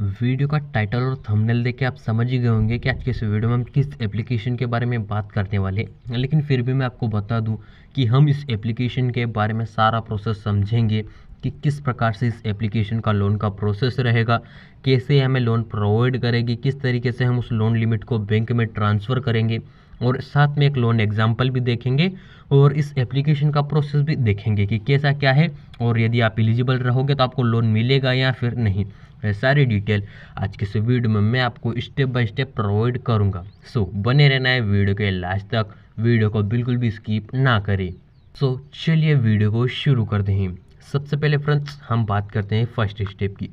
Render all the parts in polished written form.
Video का title और thumbnail देख के आप समझ ही गए होंगे कि आज के इस वीडियो में हम किस एप्लीकेशन के बारे में बात करने वाले हैं। लेकिन फिर भी मैं आपको बता दूं कि हम इस एप्लीकेशन के बारे में सारा प्रोसेस समझेंगे कि किस प्रकार से इस एप्लीकेशन का लोन का प्रोसेस रहेगा, कैसे हमें लोन प्रोवाइड करेगी, किस तरीके से हम उस लोन लिमिट को बैंक में ट्रांसफ़र करेंगे और साथ में एक लोन एग्जाम्पल भी देखेंगे और इस एप्लीकेशन का प्रोसेस भी देखेंगे कि कैसा क्या है और यदि आप एलिजिबल रहोगे तो आपको लोन मिलेगा या फिर नहीं। ये सारी डिटेल आज के इस वीडियो में मैं आपको स्टेप बाय स्टेप प्रोवाइड करूंगा। सो बने रहना है वीडियो के लास्ट तक, वीडियो को बिल्कुल भी स्किप ना करें। सो चलिए वीडियो को शुरू करते हैं। सबसे पहले फ्रेंड्स हम बात करते हैं फर्स्ट स्टेप की।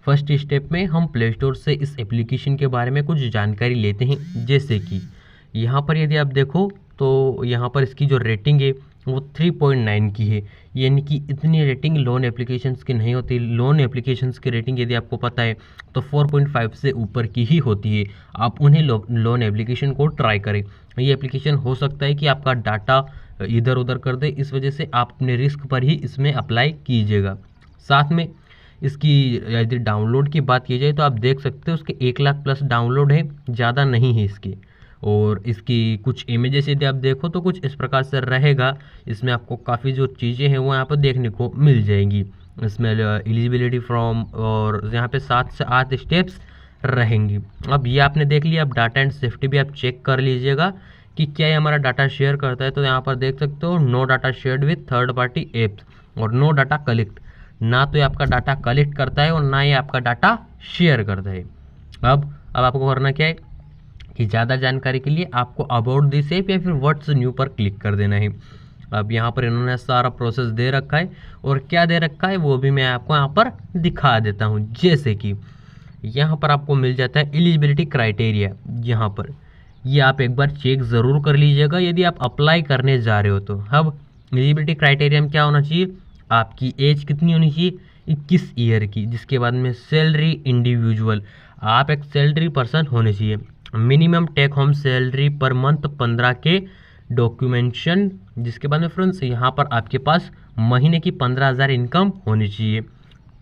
फर्स्ट स्टेप में हम प्ले स्टोर से इस एप्लीकेशन के बारे में कुछ जानकारी लेते हैं। जैसे कि यहाँ पर यदि आप देखो तो यहाँ पर इसकी जो रेटिंग है वो 3.9 की है, यानी कि इतनी रेटिंग लोन एप्लीकेशंस की नहीं होती। लोन एप्लीकेशंस की रेटिंग यदि आपको पता है तो 4.5 से ऊपर की ही होती है। आप उन्हें लोन एप्लीकेशन को ट्राई करें। ये एप्लीकेशन हो सकता है कि आपका डाटा इधर उधर कर दे, इस वजह से आप अपने रिस्क पर ही इसमें अप्लाई कीजिएगा। साथ में इसकी यदि डाउनलोड की बात की जाए तो आप देख सकते हो उसके 1 लाख प्लस डाउनलोड है, ज़्यादा नहीं है इसके। और इसकी कुछ इमेजेस यदि आप देखो तो कुछ इस प्रकार से रहेगा। इसमें आपको काफ़ी जो चीज़ें हैं वो यहाँ पर देखने को मिल जाएंगी। इसमें एलिजिबिलिटी फॉर्म और यहाँ पे 7 से 8 स्टेप्स रहेंगी। अब ये आपने देख लिया। अब डाटा एंड सेफ्टी भी आप चेक कर लीजिएगा कि क्या ये हमारा डाटा शेयर करता है। तो यहाँ पर देख सकते हो no data shared with third party apps और नो डाटा कलेक्ट। ना तो ये आपका डाटा कलेक्ट करता है और ना ये आपका डाटा शेयर करता है। अब आपको करना क्या है कि ज़्यादा जानकारी के लिए आपको अबाउट दिस ऐप या फिर व्हाट्स न्यू पर क्लिक कर देना है। अब यहाँ पर इन्होंने सारा प्रोसेस दे रखा है और क्या दे रखा है वो भी मैं आपको यहाँ पर दिखा देता हूँ। जैसे कि यहाँ पर आपको मिल जाता है एलिजिबिलिटी क्राइटेरिया। यहाँ पर ये आप एक बार चेक ज़रूर कर लीजिएगा यदि आप अप्लाई करने जा रहे हो तो। अब एलिजिबिलिटी क्राइटेरिया में क्या होना चाहिए, आपकी एज कितनी होनी चाहिए, 21 ईयर की। जिसके बाद में सैलरी इंडिविजुअल, आप एक सैलरी पर्सन होने चाहिए। Minimum take home salary per month 15 के डॉक्यूमेंटेशन। जिसके बाद में फ्रेंड्स यहाँ पर आपके पास महीने की 15,000 इनकम होनी चाहिए।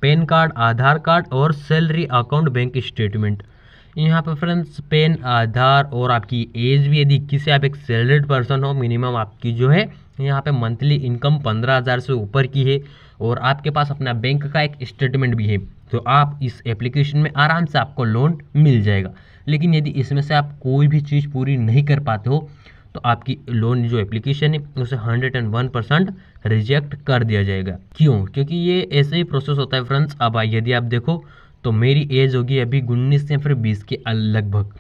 पैन कार्ड, आधार कार्ड और सैलरी अकाउंट बैंक स्टेटमेंट। यहाँ पर फ्रेंड्स पैन, आधार और आपकी एज भी यदि 21 से आप एक सैलरीड पर्सन हो, मिनिमम आपकी जो है यहाँ पे मंथली इनकम 15,000 से ऊपर की है और आपके पास अपना बैंक का एक स्टेटमेंट भी है, तो आप इस एप्लीकेशन में आराम से आपको लोन मिल जाएगा। लेकिन यदि इसमें से आप कोई भी चीज़ पूरी नहीं कर पाते हो तो आपकी लोन जो एप्लीकेशन है उसे 101% रिजेक्ट कर दिया जाएगा। क्यों? क्योंकि ये ऐसे ही प्रोसेस होता है फ्रेंड्स। अब यदि आप देखो तो मेरी एज होगी अभी 19 या फिर 20 के लगभग,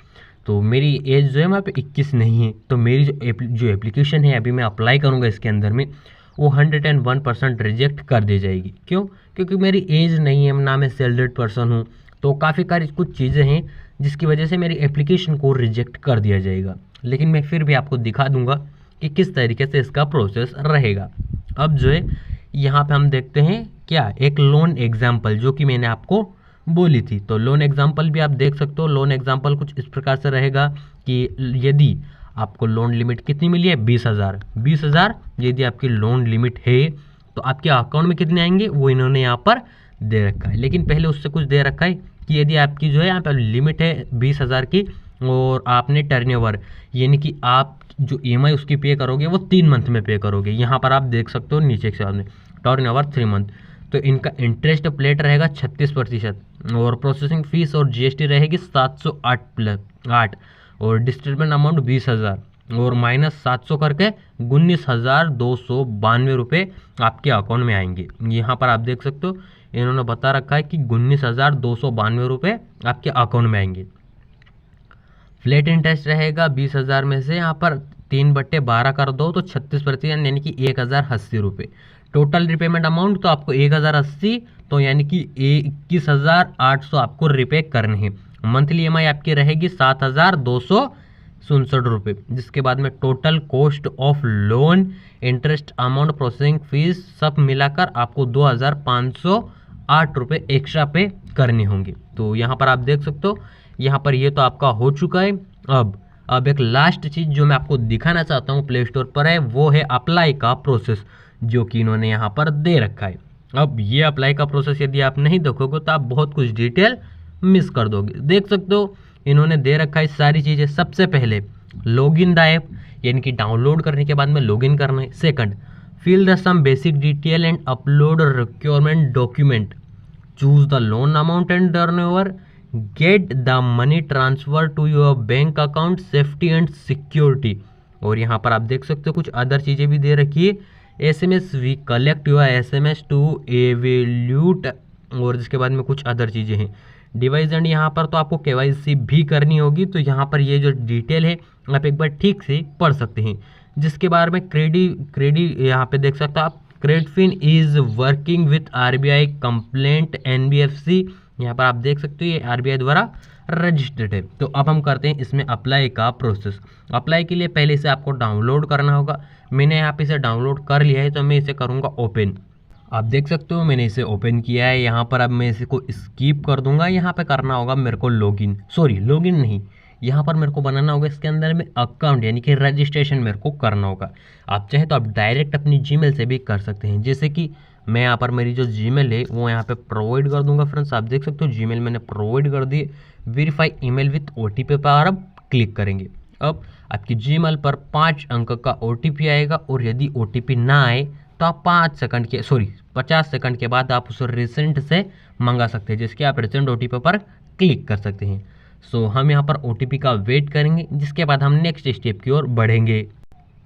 तो मेरी एज जो है वहाँ पे 21 नहीं है। तो मेरी जो एप्लीकेशन है अभी मैं अप्लाई करूँगा इसके अंदर में, वो 101% रिजेक्ट कर दी जाएगी। क्यों? क्योंकि मेरी एज नहीं है, ना मैं सैलरीड पर्सन हूँ। तो काफ़ी सारी कुछ चीज़ें हैं जिसकी वजह से मेरी एप्लीकेशन को रिजेक्ट कर दिया जाएगा। लेकिन मैं फिर भी आपको दिखा दूंगा कि किस तरीके से इसका प्रोसेस रहेगा। अब जो है यहाँ पे हम देखते हैं क्या, एक लोन एग्जाम्पल जो कि मैंने आपको बोली थी। तो लोन एग्जाम्पल भी आप देख सकते हो। लोन एग्जाम्पल कुछ इस प्रकार से रहेगा कि यदि आपको लोन लिमिट कितनी मिली है, 20,000 यदि आपकी लोन लिमिट है तो आपके अकाउंट में कितने आएंगे वो इन्होंने यहाँ पर दे रखा है। लेकिन पहले उससे कुछ दे रखा है कि यदि आपकी जो है यहाँ पर लिमिट है 20,000 की और आपने टर्नओवर यानी कि आप जो EMI उसकी पे करोगे वो 3 मंथ में पे करोगे। यहाँ पर आप देख सकते हो नीचे के सामने टर्नओवर 3 मंथ, तो इनका इंटरेस्ट प्लेट रहेगा 36% और प्रोसेसिंग फीस और GST रहेगी 708 और डिस्ट्रीब्यूशन अमाउंट 20,000 और माइनस 700 करके 19,292 रुपये आपके अकाउंट में आएंगे। यहाँ पर आप देख सकते हो इन्होंने बता रखा है कि 19,292 रुपये आपके अकाउंट में आएंगे। फ्लैट इंटरेस्ट रहेगा 20,000 में से यहाँ पर 3/12 कर दो तो 36% यानी कि 1,080 रुपये। टोटल रिपेमेंट अमाउंट तो आपको 1,080, तो यानी कि 21,800 आपको रिपे करने हैं। मंथली EMI आपकी रहेगी 7,267 रुपये। जिसके बाद में total cost of loan, interest amount, processing fees सब मिलाकर आपको 2,508 रुपये एक्स्ट्रा पे करने होंगे। तो यहाँ पर आप देख सकते हो यहाँ पर ये तो आपका हो चुका है। अब एक लास्ट चीज़ जो मैं आपको दिखाना चाहता हूँ प्ले स्टोर पर है, वो है अप्लाई का प्रोसेस जो कि इन्होंने यहाँ पर दे रखा है। अब ये अप्लाई का प्रोसेस यदि आप नहीं देखोगे तो आप बहुत कुछ डिटेल मिस कर दोगे। देख सकते हो इन्होंने दे रखा है सारी चीज़ें। सबसे पहले लॉगिन द ऐप, यानी कि डाउनलोड करने के बाद में लॉगिन करना है। Second, fill the some basic detail and upload requirement document, choose the loan amount and turnover, get the money transfer to your bank account, safety and security. और यहाँ पर आप देख सकते हो कुछ अदर चीज़ें भी दे रखी है। SMS we collect your SMS to evaluate, और जिसके बाद में कुछ अदर चीज़ें हैं। डिवाइस एंड यहाँ पर तो आपको KYC भी करनी होगी, तो यहाँ पर ये जो डिटेल है आप एक बार ठीक से पढ़ सकते हैं। जिसके बारे में क्रेडिट यहाँ पे देख सकते हो आप, Credfin is working with RBI complaint NBFC, यहाँ पर आप देख सकते हो ये RBI द्वारा रजिस्टर्ड है। तो अब हम करते हैं इसमें अप्लाई का प्रोसेस। अप्लाई के लिए पहले इसे आपको डाउनलोड करना होगा। मैंने यहाँ पे इसे डाउनलोड कर लिया है, तो मैं इसे करूँगा ओपन। आप देख सकते हो मैंने इसे ओपन किया है। यहाँ पर अब मैं इसे को स्किप कर दूंगा। यहाँ पे करना होगा मेरे को लॉगिन नहीं, यहाँ पर मेरे को बनाना होगा इसके अंदर में अकाउंट, यानी कि रजिस्ट्रेशन मेरे को करना होगा। आप चाहें तो आप डायरेक्ट अपनी जीमेल से भी कर सकते हैं। जैसे कि मैं यहाँ पर मेरी जो जीमेल है वो यहाँ पे प्रोवाइड कर दूंगा। फ्रेंड्स आप देख सकते हो जीमेल मैंने प्रोवाइड कर दी। वेरीफाई ईमेल विथ OTP पर अब क्लिक करेंगे। अब आपकी जीमेल पर 5 अंक का OTP आएगा, और यदि OTP ना आए तो आप 50 सेकंड के बाद आप उसे रिसेंट से मंगा सकते हैं, जिसके आप रिसेंट OTP पर क्लिक कर सकते हैं। सो हम यहाँ पर OTP का वेट करेंगे, जिसके बाद हम नेक्स्ट स्टेप की ओर बढ़ेंगे।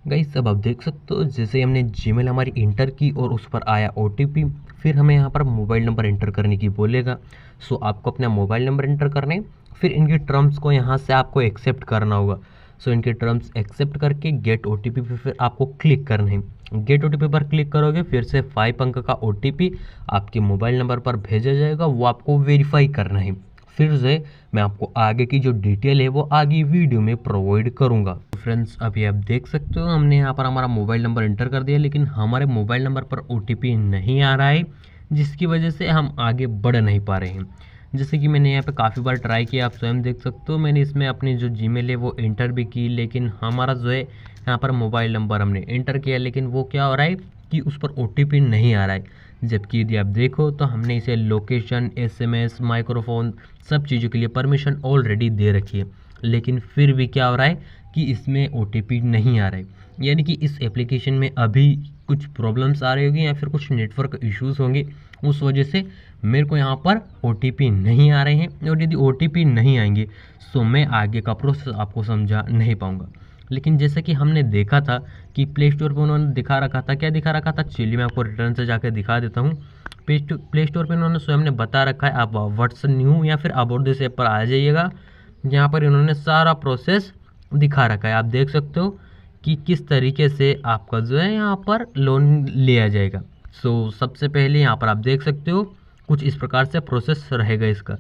गाइस सब आप देख सकते हो जैसे हमने जीमेल हमारी इंटर की और उस पर आया OTP, फिर हमें यहाँ पर मोबाइल नंबर इंटर करने की बोलेगा। सो आपको अपना मोबाइल नंबर इंटर करने, फिर इनकी टर्म्स को यहाँ से आपको एक्सेप्ट करना होगा। सो इनके टर्म्स एक्सेप्ट करके गेट OTP पे फिर आपको क्लिक करना है। गेट OTP पर क्लिक करोगे, फिर से 5 अंक का OTP आपके मोबाइल नंबर पर भेजा जाएगा, वो आपको वेरीफाई करना है। फिर से मैं आपको आगे की जो डिटेल है वो आगे वीडियो में प्रोवाइड करूंगा। फ्रेंड्स अभी आप देख सकते हो हमने यहाँ पर हमारा मोबाइल नंबर एंटर कर दिया, लेकिन हमारे मोबाइल नंबर पर OTP नहीं आ रहा है, जिसकी वजह से हम आगे बढ़ नहीं पा रहे हैं। जैसे कि मैंने यहाँ पे काफ़ी बार ट्राई किया, आप स्वयं देख सकते हो। मैंने इसमें अपनी जो जीमेल है वो एंटर भी की, लेकिन हमारा जो है यहाँ पर मोबाइल नंबर हमने एंटर किया, लेकिन वो क्या हो रहा है कि उस पर OTP नहीं आ रहा है। जबकि यदि आप देखो तो हमने इसे लोकेशन, SMS, माइक्रोफोन सब चीज़ों के लिए परमिशन ऑलरेडी दे रखी है, लेकिन फिर भी क्या हो रहा है कि इसमें OTP नहीं आ रहा है। यानी कि इस एप्लीकेशन में अभी कुछ प्रॉब्लम्स आ रही होगी या फिर कुछ नेटवर्क इश्यूज़ होंगे, उस वजह से मेरे को यहाँ पर OTP नहीं आ रहे हैं। और यदि OTP नहीं आएंगे तो मैं आगे का प्रोसेस आपको समझा नहीं पाऊँगा। लेकिन जैसे कि हमने देखा था कि प्ले स्टोर पर उन्होंने दिखा रखा था, क्या दिखा रखा था, चलिए मैं आपको रिटर्न से जाकर दिखा देता हूँ। प्ले स्टोर पर उन्होंने स्वयं ने बता रखा है, आप व्हाट्स न्यू या फिर अबाउट दिस ऐप पर आ जाइएगा। यहाँ पर इन्होंने सारा प्रोसेस दिखा रखा है। आप देख सकते हो कि किस तरीके से आपका जो है यहाँ पर लोन लिया जाएगा। सो सबसे पहले यहाँ पर आप देख सकते हो कुछ इस प्रकार से प्रोसेस रहेगा इसका,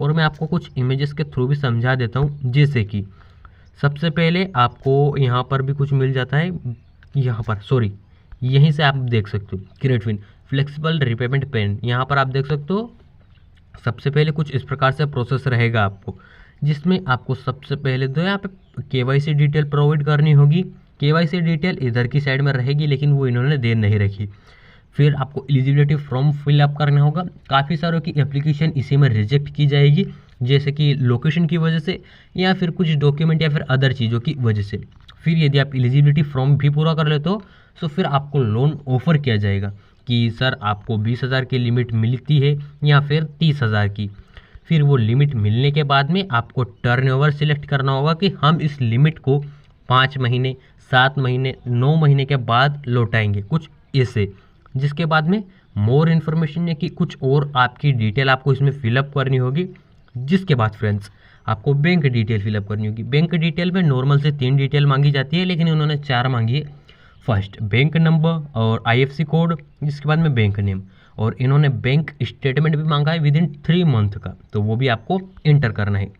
और मैं आपको कुछ इमेजेस के थ्रू भी समझा देता हूँ। जैसे कि सबसे पहले आपको यहाँ पर भी कुछ मिल जाता है, यहाँ पर यहीं से आप देख सकते हो क्रेडफिन फ्लेक्सिबल रिपेमेंट प्लान। यहाँ पर आप देख सकते हो सबसे पहले कुछ इस प्रकार से प्रोसेस रहेगा आपको, जिसमें आपको सबसे पहले तो यहाँ पे KYC डिटेल प्रोवाइड करनी होगी। KYC डिटेल इधर की साइड में रहेगी, लेकिन वो इन्होंने दे नहीं रखी। फिर आपको एलिजिबिलिटी फॉर्म फिलअप करना होगा। काफ़ी सारों की एप्लीकेशन इसी में रिजेक्ट की जाएगी, जैसे कि लोकेशन की वजह से या फिर कुछ डॉक्यूमेंट या फिर अदर चीज़ों की वजह से। फिर यदि आप एलिजिबिलिटी फॉर्म भी पूरा कर लेते हो तो फिर आपको लोन ऑफर किया जाएगा कि सर आपको 20,000 की लिमिट मिलती है या फिर 30,000 की। फिर वो लिमिट मिलने के बाद में आपको टर्नओवर सिलेक्ट करना होगा कि हम इस लिमिट को 5 महीने, 7 महीने, 9 महीने के बाद लौटाएंगे, कुछ ऐसे। जिसके बाद में मोर इन्फॉर्मेशन है कि कुछ और आपकी डिटेल आपको इसमें फिलअप करनी होगी। जिसके बाद फ्रेंड्स आपको बैंक डिटेल फिलअप करनी होगी। बैंक डिटेल में नॉर्मल से 3 डिटेल मांगी जाती है, लेकिन उन्होंने 4 मांगी है। फर्स्ट बैंक नंबर और IFSC कोड, जिसके बाद में बैंक नेम, और इन्होंने बैंक स्टेटमेंट भी मांगा है विदिन 3 मंथ का, तो वो भी आपको एंटर करना है।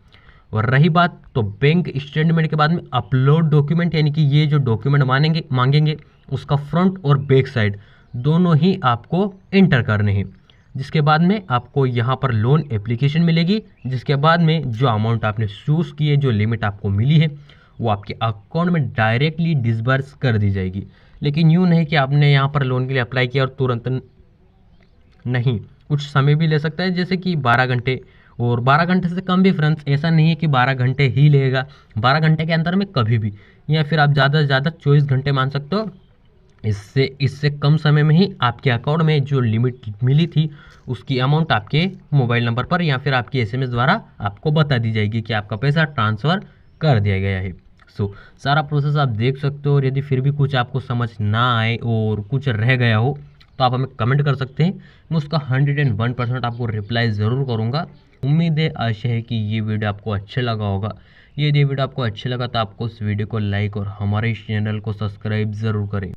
और रही बात तो बैंक स्टेटमेंट के बाद में अपलोड डॉक्यूमेंट, यानी कि ये जो डॉक्यूमेंट मांगेंगे उसका फ्रंट और बैक साइड दोनों ही आपको एंटर करने हैं। जिसके बाद में आपको यहाँ पर लोन एप्लीकेशन मिलेगी, जिसके बाद में जो अमाउंट आपने चूज़ की है, जो लिमिट आपको मिली है, वो आपके अकाउंट में डायरेक्टली डिसबर्स कर दी जाएगी। लेकिन यूँ नहीं कि आपने यहाँ पर लोन के लिए अप्लाई किया और तुरंत नहीं, कुछ समय भी ले सकता है, जैसे कि 12 घंटे और 12 घंटे से कम भी फ्रेंड्स, ऐसा नहीं है कि 12 घंटे ही लेगा, 12 घंटे के अंदर में कभी भी, या फिर आप ज़्यादा से ज़्यादा 24 घंटे मान सकते हो। इससे कम समय में ही आपके अकाउंट में जो लिमिट मिली थी उसकी अमाउंट आपके मोबाइल नंबर पर या फिर आपकी SMS द्वारा आपको बता दी जाएगी कि आपका पैसा ट्रांसफ़र कर दिया गया है। सारा प्रोसेस आप देख सकते हो, और यदि फिर भी कुछ आपको समझ ना आए और कुछ रह गया हो तो आप हमें कमेंट कर सकते हैं, मैं उसका 101% आपको रिप्लाई ज़रूर करूँगा। उम्मीद है, आशा है कि ये वीडियो आपको अच्छा लगा होगा। यदि ये वीडियो आपको अच्छा लगा तो आपको इस वीडियो को लाइक और हमारे इस चैनल को सब्सक्राइब ज़रूर करें।